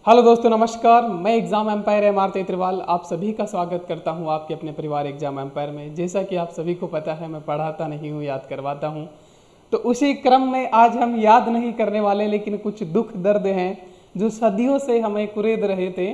Hello दोस्तों, नमस्कार। मैं exam empire M R Tetarwal आप सभी का स्वागत करता हूं आपके अपने परिवार एग्जाम एम्पायर में। जैसा कि आप सभी को पता है, मैं पढ़ाता नहीं हूं, याद करवाता हूं। तो उसी क्रम में आज हम याद नहीं करने वाले, लेकिन कुछ दुख दर्द हैं जो सदियों से हमें कुरेद रहे थे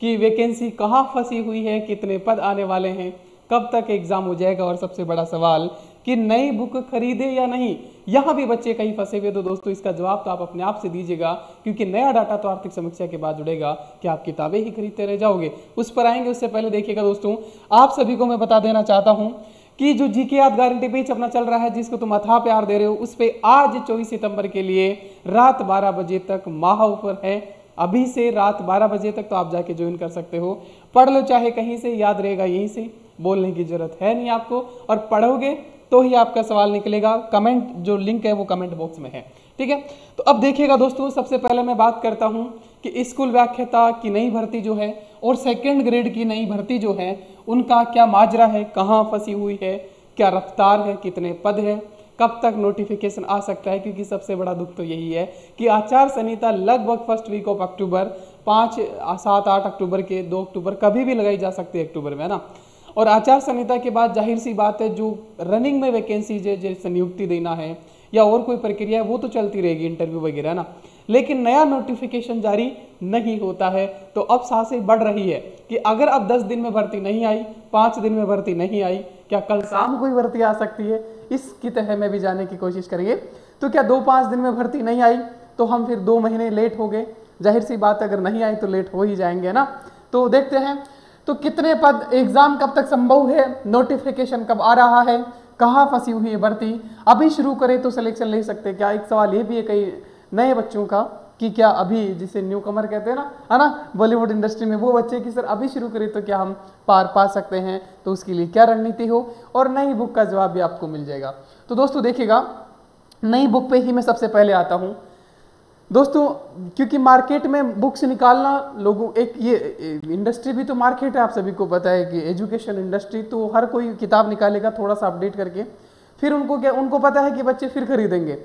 कि वैकेंसी कहाँ फंसी हुई है, कितने पद आने वाले हैं, कब तक एग्जाम हो जाएगा, और सबसे बड़ा सवाल कि नई बुक खरीदे या नहीं। यहाँ भी बच्चे कहीं फंसे हुए। तो दोस्तों, इसका जवाब तो आप अपने आप से दीजिएगा, क्योंकि नया डाटा तो आर्थिक समीक्षा के बाद जुड़ेगा कि आप किताबें ही खरीदते रह जाओगे। उस पर आएंगे, उससे पहले देखिएगा दोस्तों, आप सभी को मैं बता देना चाहता हूँ कि जो जीके याद गारंटी पेज अपना चल रहा है, जिसको तुम अथाह प्यार दे रहे हो, उस पर आज 24 सितंबर के लिए रात 12 बजे तक माह ऑफर है। अभी से रात 12 बजे तक तो आप जाके ज्वाइन कर सकते हो। पढ़ लो, चाहे कहीं से, याद रहेगा यहीं से, बोलने की जरूरत है नहीं आपको, और पढ़ोगे तो ही आपका सवाल निकलेगा। कमेंट जो लिंक है वो कमेंट बॉक्स में है, ठीक है। तो अब देखिएगा दोस्तों, सबसे पहले मैं बात करता हूं कि स्कूल व्याख्याता की नई भर्ती जो है और सेकंड ग्रेड की नई भर्ती जो है, उनका क्या माजरा है, कहां फंसी हुई है, क्या रफ्तार है, कितने पद है, कब तक नोटिफिकेशन आ सकता है। क्योंकि सबसे बड़ा दुख तो यही है कि आचार संहिता लगभग फर्स्ट वीक ऑफ अक्टूबर, 5, 7, 8 अक्टूबर के 2 अक्टूबर कभी भी लगाई जा सकती है अक्टूबर में, है ना। और आचार संहिता के बाद जाहिर सी बात है, जो रनिंग में वैकेंसीज है, जैसे नियुक्ति देना है या और कोई प्रक्रिया है, वो तो चलती रहेगी, इंटरव्यू वगैरह ना, लेकिन नया नोटिफिकेशन जारी नहीं होता है। तो अब सांसें बढ़ रही है कि अगर अब 10 दिन में भर्ती नहीं आई, 5 दिन में भर्ती नहीं आई, क्या कल शाम कोई भर्ती आ सकती है, इसकी तह में भी जाने की कोशिश करेंगे। तो क्या 2-5 दिन में भर्ती नहीं आई तो हम फिर 2 महीने लेट हो गए। जाहिर सी बात, अगर नहीं आई तो लेट हो ही जाएंगे ना। तो देखते हैं तो कितने पद, एग्जाम कब तक संभव है, नोटिफिकेशन कब आ रहा है, कहाँ फंसी हुई है भर्ती, अभी शुरू करें तो सिलेक्शन ले सकते हैं क्या। एक सवाल ये भी है कई नए बच्चों का कि क्या अभी, जिसे न्यू कमर कहते हैं ना, है ना, बॉलीवुड इंडस्ट्री में, वो बच्चे कि सर अभी शुरू करें तो क्या हम पार पा सकते हैं, तो उसके लिए क्या रणनीति हो, और नई बुक का जवाब भी आपको मिल जाएगा। तो दोस्तों देखिएगा, नई बुक पे ही मैं सबसे पहले आता हूँ दोस्तों, क्योंकि मार्केट में बुक्स निकालना लोगों, एक ये इंडस्ट्री भी तो मार्केट है, आप सभी को पता है कि एजुकेशन इंडस्ट्री, तो हर कोई किताब निकालेगा थोड़ा सा अपडेट करके, फिर उनको क्या, उनको पता है कि बच्चे फिर खरीदेंगे।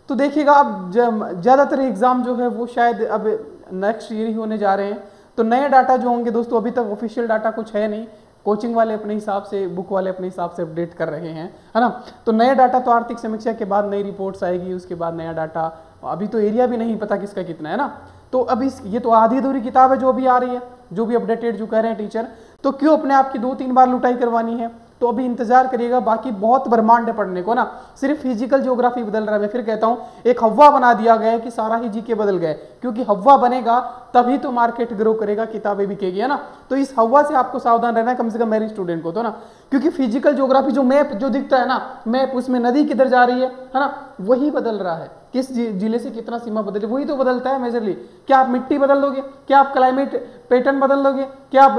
तो देखिएगा, अब ज़्यादातर एग्जाम जो है वो शायद अब नेक्स्ट ईयर ही होने जा रहे हैं। तो नए डाटा जो होंगे दोस्तों, अभी तक ऑफिशियल डाटा कुछ है नहीं, कोचिंग वाले अपने हिसाब से, बुक वाले अपने हिसाब से अपडेट कर रहे हैं, है ना। तो नया डाटा तो आर्थिक समीक्षा के बाद नई रिपोर्ट्स आएगी, उसके बाद नया डाटा, अभी तो एरिया भी नहीं पता किसका कितना है ना। तो अभी ये तो आधी अधूरी किताब है जो भी आ रही है, जो भी अपडेटेड जो कह रहे हैं टीचर, तो क्यों अपने आप की 2-3 बार लुटाई करवानी है। तो अभी इंतजार करिएगा, बाकी बहुत ब्रह्मांड है पढ़ने को ना। सिर्फ फिजिकल ज्योग्राफी बदल रहा है। मैं फिर कहता हूँ, एक हवा बना दिया गया है कि सारा ही जीके बदल गए, क्योंकि हवा बनेगा तभी तो मार्केट ग्रो करेगा, किताबें बिकेगी, है ना। तो इस हवा से आपको सावधान रहना है, कम से कम मेरे स्टूडेंट को तो ना। क्योंकि फिजिकल ज्योग्राफी जो मैप जो दिखता है ना, मैप, उसमें नदी किधर जा रही है ना, वही बदल रहा है। किस जिले से कितना सीमा बदले, वही तो बदलता है मेजरली। क्या आप मिट्टी बदल दोगे, क्या आप क्लाइमेट पैटर्न बदल दोगे, क्या आप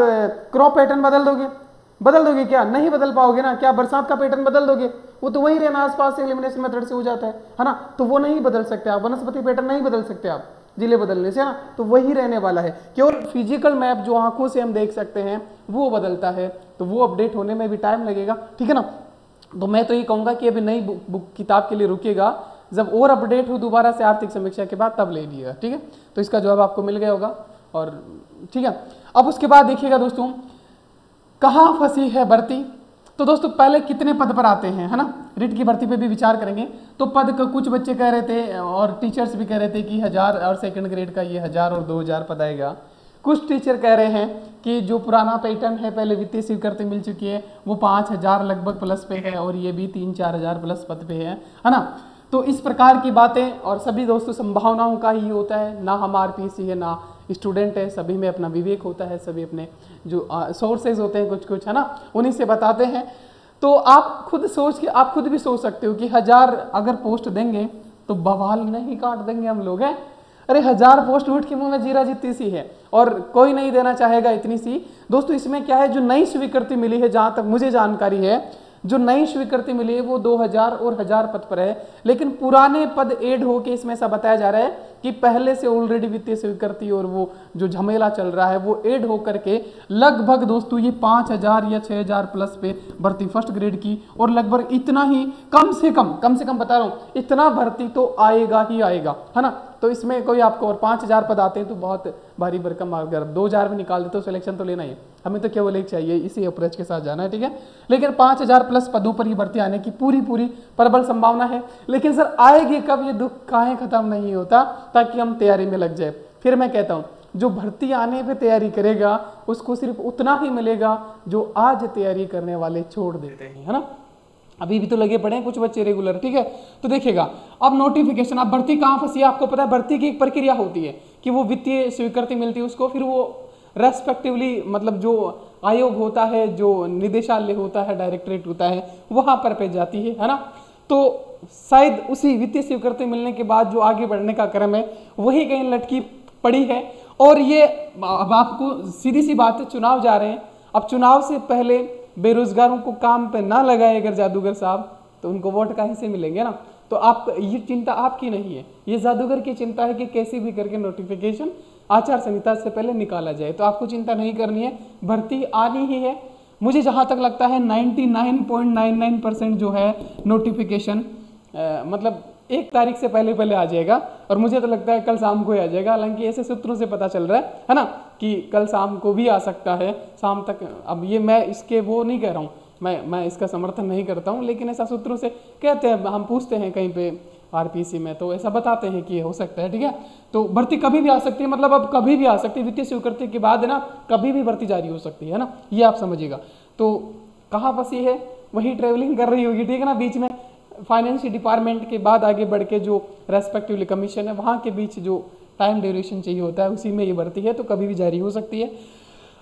क्रॉप पैटर्न बदल दोगे क्या, नहीं बदल पाओगे ना। क्या बरसात का पैटर्न बदल दोगे, वो तो वही रहना, आसपास से एलिमिनेशन मेथड से हो जाता है ना। तो वो नहीं बदल सकते आप, वनस्पति पैटर्न नहीं बदल सकते आप जिले बदलने से, है ना। तो वही रहने वाला है, केवल फिजिकल मैप जो आंखों से हम देख सकते हैं वो बदलता है। तो वो अपडेट होने में भी टाइम लगेगा, ठीक है ना। तो मैं तो ये कहूँगा कि अभी नई बुक किताब के लिए रुकेगा, जब और अपडेट हो दोबारा से आर्थिक समीक्षा के बाद, तब ले लिएगा, ठीक है। तो इसका जवाब आपको मिल गया होगा, और ठीक है। अब उसके बाद देखिएगा दोस्तों, कहाँ फंसी है भर्ती। तो दोस्तों पहले कितने पद पर आते हैं, है ना, रिट की भर्ती पे भी विचार करेंगे। तो पद का कुछ बच्चे कह रहे थे और टीचर्स भी कह रहे थे कि 1000, और सेकंड ग्रेड का ये 1000 और 2000 पद आएगा। कुछ टीचर कह रहे हैं कि जो पुराना पैटर्न है, पहले वित्तीय स्वीकृति मिल चुकी है, वो 5000 लगभग प्लस पे है, और ये भी 3-4 हजार प्लस पद पे है ना। तो इस प्रकार की बातें, और सभी दोस्तों संभावनाओं का ही होता है ना, हम आरपीसी है ना स्टूडेंट है, सभी में अपना विवेक होता है, सभी अपने जो सोर्सेज होते हैं कुछ कुछ, है ना, उन्हीं से बताते हैं। तो आप खुद सोच के, आप खुद भी सोच सकते हो कि 1000 अगर पोस्ट देंगे तो बवाल नहीं काट देंगे हम लोग, हैं। अरे 1000 पोस्ट उठ के मुंह में जीरा जितनी सी है, और कोई नहीं देना चाहेगा इतनी सी। दोस्तों इसमें क्या है, जो नई स्वीकृति मिली है, जहाँ तक मुझे जानकारी है, जो नई स्वीकृति मिली है वो 2000 और 1000 पद पर है, लेकिन पुराने पद ऐड होके इसमें ऐसा बताया जा रहा है कि पहले से ऑलरेडी वित्तीय स्वीकृति और वो जो झमेला चल रहा है वो ऐड होकर के लगभग दोस्तों ये 5,000 या 6,000 प्लस पे भर्ती फर्स्ट ग्रेड की, और लगभग इतना ही कम से कम बता रहा हूँ, इतना भर्ती तो आएगा ही आएगा, है ना। तो इसमें कोई आपको और 5,000 पद आते हैं तो बहुत भारी भरकम, अगर 2,000 भी निकाल दे तो सिलेक्शन तो लेना ही है, हमें तो केवल एक चाहिए, इसी अप्रोच के साथ जाना है, ठीक है। लेकिन 5,000 प्लस पदों पर ही भर्ती आने की पूरी प्रबल संभावना है। लेकिन सर आएगी कब, ये दुख काहे खत्म नहीं होता, ताकि हम तैयारी में लग जाए। फिर मैं कहता हूँ जो भर्ती आने पे तैयारी करेगा उसको सिर्फ उतना ही मिलेगा जो आज तैयारी करने वाले छोड़ देते हैं, है ना। अभी भी तो लगे पड़े हैं कुछ बच्चे रेगुलर, ठीक है। तो देखिएगा अब नोटिफिकेशन, अब भर्ती कहाँ फंसी है आपको पता है। भर्ती की एक प्रक्रिया होती है कि वो वित्तीय स्वीकृति मिलती है उसको, फिर वो रेस्पेक्टिवली मतलब जो आयोग होता है, जो निदेशालय होता है, डायरेक्टरेट होता है, वहां पर पे जाती है ना। तो शायद उसी वित्तीय स्वीकृति मिलने के बाद जो आगे बढ़ने का क्रम है वही कहीं लटकी पड़ी है। और ये अब आपको सीधी सी बात है, चुनाव जा रहे हैं, अब चुनाव से पहले बेरोजगारों को काम पे ना लगाए अगर जादूगर साहब, तो उनको वोट कहीं से मिलेंगे ना। तो आप ये चिंता आपकी नहीं है, ये जादूगर की चिंता है कि कैसे भी करके नोटिफिकेशन आचार संहिता से पहले निकाला जाए। तो आपको चिंता नहीं करनी है, भर्ती आनी ही है। मुझे जहां तक लगता है 99.99% जो है नोटिफिकेशन मतलब 1 तारीख से पहले आ जाएगा, और मुझे तो लगता है कल शाम को ही आ जाएगा। हालांकि ऐसे सूत्रों से पता चल रहा है ना, कि कल शाम को भी आ सकता है, शाम तक। अब ये मैं इसके वो नहीं कह रहा हूँ, मैं इसका समर्थन नहीं करता हूँ, लेकिन ऐसा सूत्रों से कहते हैं, हम पूछते हैं कहीं पे आरपीसी में, तो ऐसा बताते हैं कि हो सकता है, ठीक है। तो भर्ती कभी भी आ सकती है, मतलब अब कभी भी आ सकती है, वित्तीय स्वीकृति के बाद है ना, कभी भी भर्ती जारी हो सकती है ना, ये आप समझिएगा। तो कहाँ फंसी है, वही ट्रेवलिंग कर रही होगी, ठीक है ना, बीच में फाइनेंस डिपार्टमेंट के बाद आगे बढ़ के जो रेस्पेक्टिवली कमीशन है वहाँ के बीच जो टाइम ड्यूरेशन चाहिए होता है उसी में ये भर्ती है, तो कभी भी जारी हो सकती है।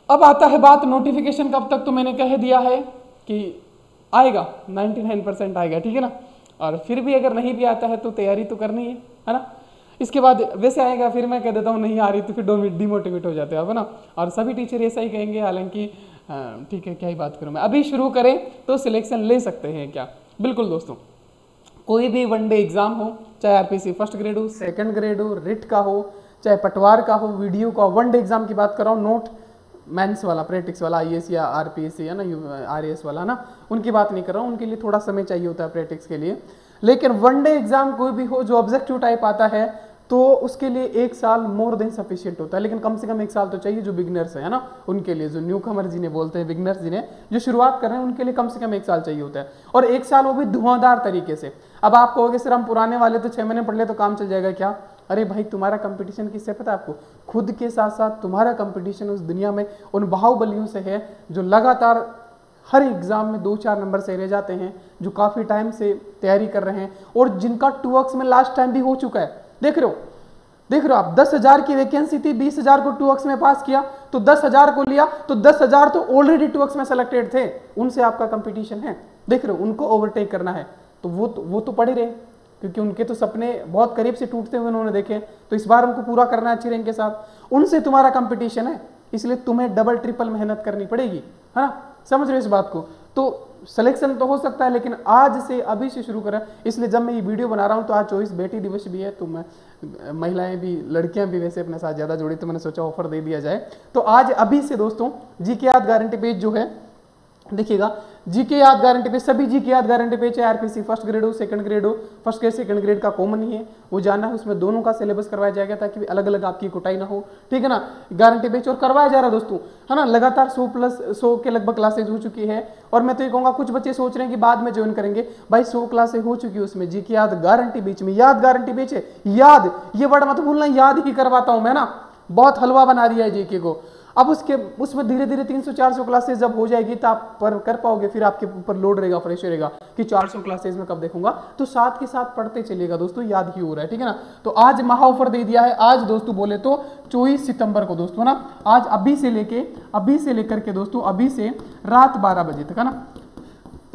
अब आता है बात नोटिफिकेशन कब तक, तो मैंने कह दिया है कि आएगा, 99% आएगा, ठीक है ना। और फिर भी अगर नहीं भी आता है तो तैयारी तो करनी है ना। इसके बाद वैसे आएगा, फिर मैं कह देता हूँ नहीं आ रही तो फिर डिमोटिवेट हो जाते हैं, है ना। और सभी टीचर ऐसा ही कहेंगे, हालांकि ठीक है क्या ही बात करूँ मैं। अभी शुरू करें तो सिलेक्शन ले सकते हैं क्या, बिल्कुल दोस्तों। कोई भी वनडे एग्जाम हो, चाहे आरपीसी फर्स्ट ग्रेड हो, सेकंड ग्रेड हो, रिट का हो, चाहे पटवार का हो, वीडियो का, वनडे एग्जाम की बात कर रहा हूँ, नोट मेंस वाला, प्रैक्टिस वाला, आईएएस या आरपीएससी है ना, आरएएस वाला ना, उनकी बात नहीं कर रहा हूँ, उनके लिए थोड़ा समय चाहिए होता है प्रैक्टिस के लिए। लेकिन वनडे एग्जाम कोई भी हो जो ऑब्जेक्टिव टाइप आता है तो उसके लिए 1 साल मोर देन सफिशिएंट होता है। लेकिन कम से कम 1 साल तो चाहिए जो बिगनर्स है ना, उनके लिए, जो न्यू कमर जिन्हें बोलते हैं, बिगनर्स जिन्हें जो शुरुआत कर रहे हैं, उनके लिए कम से कम 1 साल चाहिए होता है। और 1 साल वो भी धुआंधार तरीके से। अब आप कहोगे सर हम पुराने वाले तो 6 महीने पढ़ ले तो काम चल जाएगा क्या। अरे भाई तुम्हारा कंपटीशन किससे पता है आपको, खुद के साथ साथ तुम्हारा कंपटीशन उस दुनिया में उन बाहुबलियों से है जो लगातार हर एग्जाम में 2-4 नंबर से रह जाते हैं, जो काफी टाइम से तैयारी कर रहे हैं और जिनका 2x में लास्ट टाइम भी हो चुका है। देख रहे हो आप, 10,000 की वैकेंसी थी, 20,000 को 2x में पास किया, तो 10,000 को लिया तो 10,000 तो ऑलरेडी 2x में सेलेक्टेड थे, उनसे आपका कंपटीशन है। देख रहे हो, उनको ओवरटेक करना है तो वो तो पड़े रहे, क्योंकि उनके तो सपने बहुत करीब से टूटते हुए उन्होंने देखे, तो इस बार उनको पूरा करना है अच्छी रैंक के साथ। उनसे तुम्हारा कंपटीशन है, इसलिए तुम्हें डबल ट्रिपल मेहनत करनी पड़ेगी, है ना। समझ रहे हो इस बात को। तो सिलेक्शन तो हो सकता है, लेकिन आज से, अभी से शुरू करें। इसलिए जब मैं ये वीडियो बना रहा हूँ तो आज 24 बेटी दिवस भी है, तो मैं महिलाएं भी, लड़कियां भी वैसे अपने साथ ज़्यादा जुड़ी, तो मैंने सोचा ऑफर दे दिया जाए। तो आज अभी से दोस्तों जीके याद गारंटी पेज जो है, देखिएगा जीके याद गारंटी पेज, सभी जीके याद गारंटी पेज, चाहे आरपीसी फर्स्ट ग्रेड हो, सेकंड ग्रेड हो, फर्स्ट ग्रेड सेकंड ग्रेड का कॉमन ही है, वो जानना है। उसमें दोनों का सिलेबस करवाया जाएगा ताकि अलग अलग आपकी कुटाई ना हो, ठीक है ना। गारंटी पेज और करवाया जा रहा है दोस्तों, है ना। लगातार 100 के लगभग क्लासेज हो चुकी है। और मैं तो ये कहूँगा, कुछ बच्चे सोच रहे हैं कि बाद में ज्वाइन करेंगे, भाई 100 क्लासेज हो चुकी है उसमें, जीके याद गारंटी बीच में, याद गारंटी बेच है, याद, ये वर्ड मत भूलना, याद ही करवाता हूं मैं ना, बहुत हलवा बना दिया है जीके को। अब उसमें धीरे धीरे 300-400 क्लासेस जब हो जाएगी तो आप पर कर पाओगे, फिर आपके ऊपर लोड रहेगा, प्रेशर रहेगा कि 400 क्लासेस में कब देखूंगा। तो साथ के साथ पढ़ते चलिएगा दोस्तों, याद ही हो रहा है, ठीक है ना। तो आज महा ऑफर दे दिया है, आज दोस्तों बोले तो 24 सितंबर को दोस्तों ना, आज अभी से लेकर के दोस्तों, अभी से रात 12 बजे तक, है ना,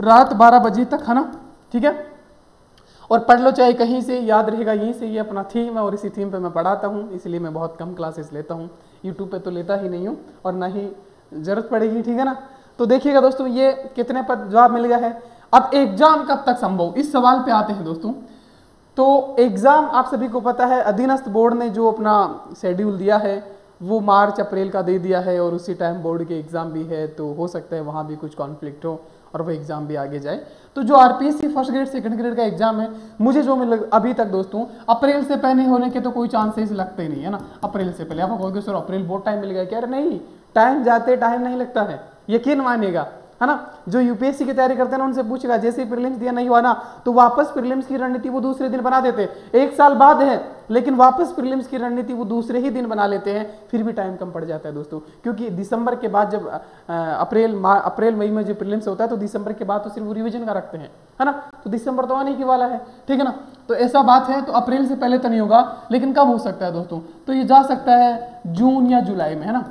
रात 12 बजे तक, है ना, ठीक है। और पढ़ लो चाहे कहीं से, याद रहेगा यहीं से। ये अपना थीम है और इसी थीम पे मैं पढ़ाता हूँ, इसलिए मैं बहुत कम क्लासेस लेता हूँ, यूट्यूब पे तो लेता ही नहीं हूँ और ना ही जरूरत पड़ेगी, ठीक है ना। तो देखिएगा दोस्तों, ये कितने पद जवाब मिल गया है। अब एग्जाम कब तक संभव, इस सवाल पे आते हैं दोस्तों। तो एग्ज़ाम आप सभी को पता है, अधीनस्थ बोर्ड ने जो अपना शेड्यूल दिया है वो मार्च अप्रैल का दे दिया है और उसी टाइम बोर्ड के एग्ज़ाम भी है, तो हो सकता है वहाँ भी कुछ कॉन्फ्लिक्ट हो और वो एग्ज़ाम भी आगे जाए। तो जो RPSC first grade second grade का एग्ज़ाम है, मुझे जो मिल अभी तक दोस्तों अप्रैल से पहले होने के तो कोई चांसेस लगते ही नहीं है ना। अप्रैल से पहले आप कहोगे सर अप्रैल बहुत टाइम मिल गया क्या? अरे नहीं, टाइम जाते टाइम नहीं लगता है, यकीन मानिएगा, है ना। जो यूपीएससी की तैयारी करते हैं ना उनसे पूछेगा, जैसे ही प्रीलिम्स दिया नहीं हुआ ना तो वापस प्रीलिम्स की रणनीति वो दूसरे दिन बना देते हैं। एक साल बाद है लेकिन वापस प्रीलिम्स की रणनीति वो दूसरे ही दिन बना लेते हैं, फिर भी टाइम कम पड़ जाता है दोस्तों। क्योंकि दिसंबर के बाद जब अप्रैल मई में जो प्रीलिम्स होता है तो दिसंबर के बाद तो सिर्फ वो रिविजन का रखते हैं, है ना। तो दिसंबर तो आने ही वाला है, ठीक है ना। तो ऐसा बात है, तो अप्रैल से पहले तो नहीं होगा, लेकिन कब हो सकता है दोस्तों? तो ये जा सकता है जून या जुलाई में, है ना।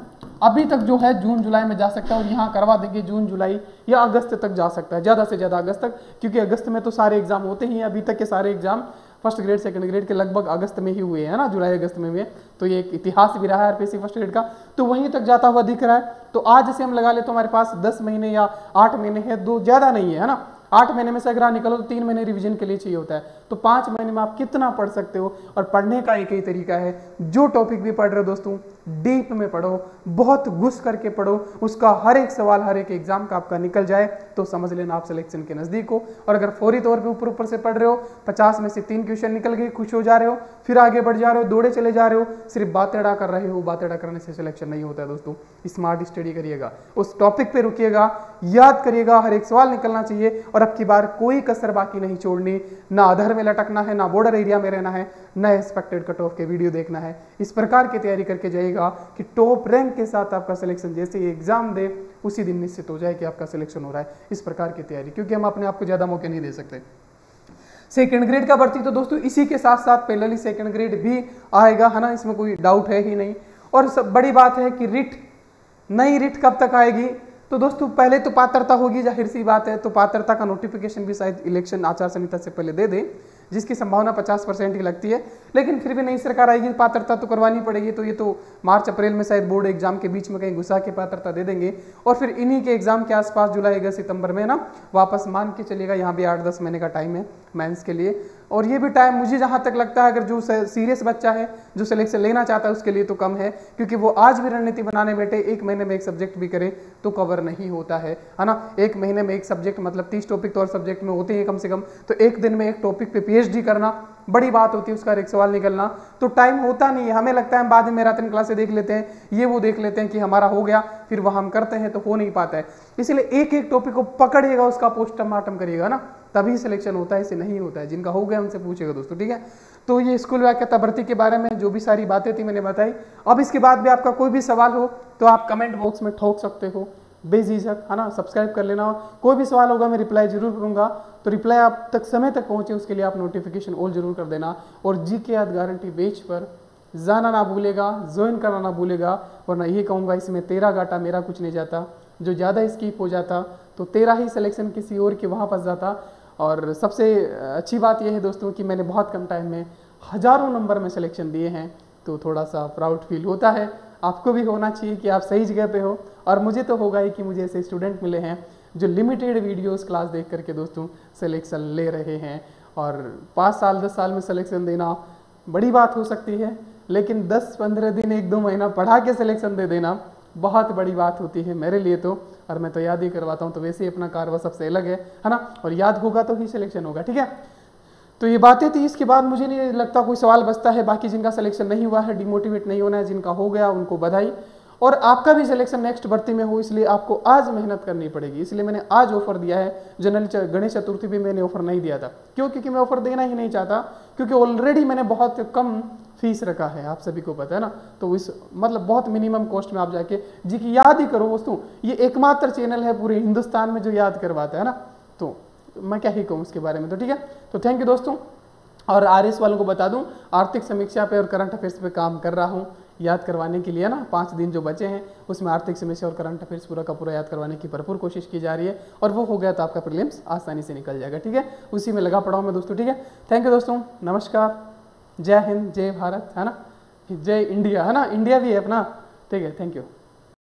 अभी तक जो है जून जुलाई में जा सकता है और यहाँ करवा देंगे जून जुलाई या अगस्त तक जा सकता है, ज़्यादा से ज़्यादा अगस्त तक, क्योंकि अगस्त में तो सारे एग्जाम होते ही हैं। अभी तक के सारे exam first grade second grade के लगभग अगस्त में ही हुए हैं ना, जुलाई अगस्त में हुए। तो ये एक इतिहास भी रहा है आरपीएससी फर्स्ट ग्रेड का, तो वहीं तक जाता हुआ दिख रहा है। तो आज से हम लगा ले तो हमारे पास 10 महीने या 8 महीने है, दो ज़्यादा नहीं है ना। 8 महीने में से अगर निकलो तो 3 महीने रिवीजन के लिए चाहिए होता है। तो 5 महीने में आप कितना पढ़ सकते हो? और पढ़ने का एक ही तरीका है, जो टॉपिक भी पढ़ रहे हो दोस्तों डीप में पढ़ो, बहुत घुस करके पढ़ो, उसका हर एक सवाल हर एक एग्जाम का आपका निकल जाए तो समझ लेना आप सिलेक्शन के नज़दीक हो। और अगर फौरी तौर पे ऊपर ऊपर से पढ़ रहे हो, 50 में से 3 क्वेश्चन निकल गए, खुश हो जा रहे हो, फिर आगे बढ़ जा रहे हो, दौड़े चले जा रहे हो, सिर्फ बातेड़ा कर रहे हो, बातेड़ा करने से सिलेक्शन नहीं होता है दोस्तों। स्मार्ट स्टडी करिएगा, उस टॉपिक पे रुकिएगा, याद करिएगा, हर एक सवाल निकलना चाहिए और अब की बार कोई कसर बाकी नहीं छोड़नी, ना अधर में लटकना है, ना बॉर्डर एरिया में रहना है, ना एक्सपेक्टेड कट ऑफ के वीडियो देखना है। इस प्रकार की तैयारी करके जाइएगा कि टॉप रैंक के साथ आपका सिलेक्शन जैसे ही एग्जाम दे उसी दिन निश्चित हो जाए कि आपका सिलेक्शन हो रहा है। इस प्रकार की तैयारी, क्योंकि हम अपने आप को ज्यादा मौके नहीं दे सकते। सेकंड ग्रेड का भर्ती तो दोस्तों इसी के साथ साथ पैरेलली सेकंड ग्रेड भी आएगा, है ना, इसमें कोई डाउट है ही नहीं। और सब बड़ी बात है कि रिट, नई रिट कब तक आएगी? तो दोस्तों पहले तो पात्रता होगी, जाहिर सी बात है, तो पात्रता का नोटिफिकेशन भी शायद इलेक्शन आचार संहिता से पहले दे दे, जिसकी संभावना 50% ही लगती है। लेकिन फिर भी नई सरकार आएगी, पात्रता तो करवानी पड़ेगी। तो ये तो मार्च अप्रैल में शायद बोर्ड एग्जाम के बीच में कहीं घुसा के पात्रता दे देंगे और फिर इन्हीं के एग्जाम के आसपास जुलाई अगस्त सितंबर में ना वापस मान के चलेगा। यहाँ भी 8-10 महीने का टाइम है मेंस के लिए, और ये भी टाइम मुझे जहाँ तक लगता है अगर जो सीरियस बच्चा है जो सिलेक्शन लेना चाहता है उसके लिए तो कम है, क्योंकि वो आज भी रणनीति बनाने बैठे 1 महीने में एक सब्जेक्ट भी करे तो कवर नहीं होता है ना। 1 महीने में एक सब्जेक्ट मतलब 30 टॉपिक तो और सब्जेक्ट में होते हैं कम से कम, तो एक दिन में एक टॉपिक पे पीएचडी करना बड़ी बात होती है, उसका एक सवाल निकलना, तो टाइम होता नहीं है। हमें लगता है हम बाद में मैराथन क्लासें देख लेते हैं, ये वो देख लेते हैं कि हमारा हो गया, फिर वह हम करते हैं तो हो नहीं पाता है। इसलिए एक एक टॉपिक को पकड़िएगा, उसका पोस्टमार्टम करिएगा ना, तभी सिलेक्शन होता है, इसे नहीं होता है। जिनका हो गया उनसे पूछेगा दोस्तों, ठीक है। तो ये स्कूल व्याख्याता भर्ती के बारे में जो भी सारी बातें थी मैंने बताई। अब इसके बाद भी आपका कोई भी सवाल हो तो आप कमेंट बॉक्स में ठोक सकते हो बेझिझक, है ना। सब्सक्राइब कर लेना, कोई भी सवाल होगा मैं रिप्लाई जरूर करूंगा। तो रिप्लाई आप तक समय तक पहुंचे उसके लिए आप नोटिफिकेशन ऑल जरूर कर देना। और जीके याद गारंटी पेज पर जाना ना भूलेगा, ज्वाइन करना ना भूलेगा, वरना यही कहूँगा इसमें तेरा घाटा मेरा कुछ नहीं जाता। जो ज़्यादा स्किप हो जाता तो तेरा ही सिलेक्शन किसी और के वहाँ फंस जाता। और सबसे अच्छी बात यह है दोस्तों कि मैंने बहुत कम टाइम में हज़ारों नंबर में सिलेक्शन दिए हैं, तो थोड़ा सा प्राउड फील होता है। आपको भी होना चाहिए कि आप सही जगह पे हो, और मुझे तो होगा ही कि मुझे ऐसे स्टूडेंट मिले हैं जो लिमिटेड वीडियोस क्लास देख करके दोस्तों सिलेक्शन ले रहे हैं। और 5 साल 10 साल में सिलेक्शन देना बड़ी बात हो सकती है, लेकिन 10-15 दिन 1-2 महीना पढ़ा के सिलेक्शन दे देना बहुत बड़ी बात होती है मेरे लिए तो। और मैं तो याद ही करवाता हूँ, तो वैसे ही अपना कारवा सबसे अलग है ना। और याद होगा तो ही सिलेक्शन होगा, ठीक है। तो ये बातें थी, इसके बाद मुझे नहीं लगता कोई सवाल बचता है। बाकी जिनका सिलेक्शन नहीं हुआ है डिमोटिवेट नहीं होना है, जिनका हो गया उनको बधाई। और आपका भी सिलेक्शन नेक्स्ट भर्ती में हो, इसलिए आपको आज मेहनत करनी पड़ेगी। इसलिए मैंने आज ऑफर दिया है। जनरली गणेश चतुर्थी भी मैंने ऑफर नहीं दिया था, क्यों? क्योंकि मैं ऑफर देना ही नहीं चाहता, क्योंकि ऑलरेडी मैंने बहुत कम फीस रखा है, आप सभी को पता है ना। तो इस मतलब बहुत मिनिमम कॉस्ट में आप जाके जी की याद ही करो दोस्तों। ये एकमात्र चैनल है पूरे हिंदुस्तान में जो याद करवाता है ना, तो मैं क्या ही कहूँ उसके बारे में। तो ठीक है, तो थैंक यू दोस्तों। और आरएस वालों को बता दूं, आर्थिक समीक्षा पे और करंट अफेयर्स पे काम कर रहा हूं याद करवाने के लिए ना। 5 दिन जो बचे हैं उसमें आर्थिक समीक्षा और करंट अफेयर्स पूरा का पूरा याद करवाने की भरपूर कोशिश की जा रही है, और वो हो गया तो आपका प्रीलिम्स आसानी से निकल जाएगा, ठीक है। उसी में लगा पड़ा हूँ मैं दोस्तों, ठीक है। थैंक यू दोस्तों, नमस्कार, जय हिंद, जय भारत, है ना, जय इंडिया, है ना, इंडिया भी है अपना, ठीक है। Thank you.